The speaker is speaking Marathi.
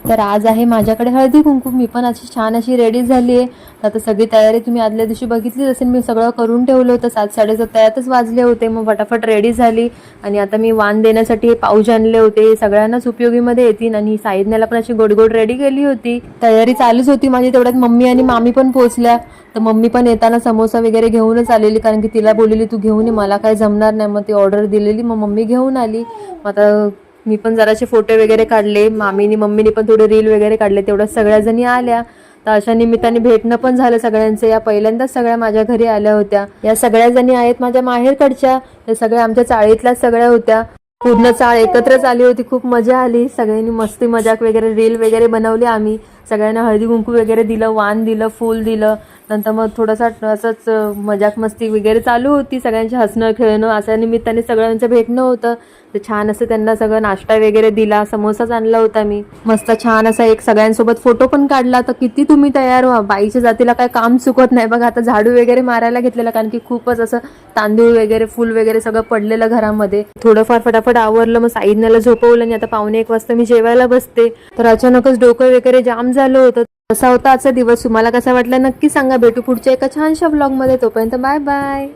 तर आज आहे माझ्याकडे हळदी कुंकू. मी पण अशी छान अशी रेडी झाली आहे. आता सगळी तयारी तुम्ही आदल्या दिवशी बघितलीच असेल. मी सगळं करून ठेवलं होतं. 7:30 त्यातच वाजले होते. मग फटाफट रेडी झाली आणि आता मी वाण देण्यासाठी पाऊच आणले होते. सगळ्यांनाच उपयोगीमध्ये येतील. आणि साईदण्याला पण अशी गोड गोड रेडी केली होती. तयारी चालूच होती माझी. तेवढ्यात मम्मी आणि मामी पण पोहोचल्या. तर मम्मी पण येताना समोसा वगैरे घेऊनच आलेली, कारण की तिला बोललेली तू घेऊन ये, मला काय जमणार नाही. मग ती ऑर्डर दिलेली, मग मम्मी घेऊन आली. मग आता मी पण जरासे फोटो वगैरे काढले. मम्मीनी पण थोडे रील वगैरे काढले. तेवढ्या सगळ्या जणी आल्या. तर अशा निमित्ताने भेटणं पण झालं सगळ्यांचं. या पहिल्यांदाच सगळ्या माझ्या घरी आल्या होत्या. या सगळ्या जणी आहेत माझ्या माहेरकडच्या. त्या सगळ्या आमच्या चाळीतल्याच सगळ्या होत्या. पूर्ण चाळ एकत्रच आली होती. खूप मजा आली. सगळ्यांनी मस्ती मजाक वगैरे रील वगैरे बनवली. आम्ही सगळ्यांना हळदी कुंकू वगैरे दिलं, वाण दिलं, फूल दिलं. नंतर मग थोडासा असंच मजाक मस्ती वगैरे चालू होती. सगळ्यांचे हसणं खेळणं अशा निमित्ताने सगळ्यांचं भेटणं होतं. तर छान असं त्यांना सगळं नाश्ता वगैरे दिला. समोसाच आणला होता मी. मस्त छान असा एक सगळ्यांसोबत फोटो पण काढला. तर किती तुम्ही तयार व्हा, बाईच्या जातीला काय काम चुकत नाही बघा. आता झाडू वगैरे मारायला घेतलेला, कारण की खूपच असं तांदूळ वगैरे फूल वगैरे सगळं पडलेलं घरामध्ये. थोडंफार फटाफट आवरलं. मग साईदण्याला झोपवलं आणि आता 1:45 वाजता मी जेवायला बसते. तर अचानकच डोकं वगैरे जाम झालं होतं. असा होता आजचा दिवस. तुम्हाला कसा वाटला नक्की सांगा. भेटू पुढच्या एका छानशा व्लॉगमध्ये. तोपर्यंत बाय बाय.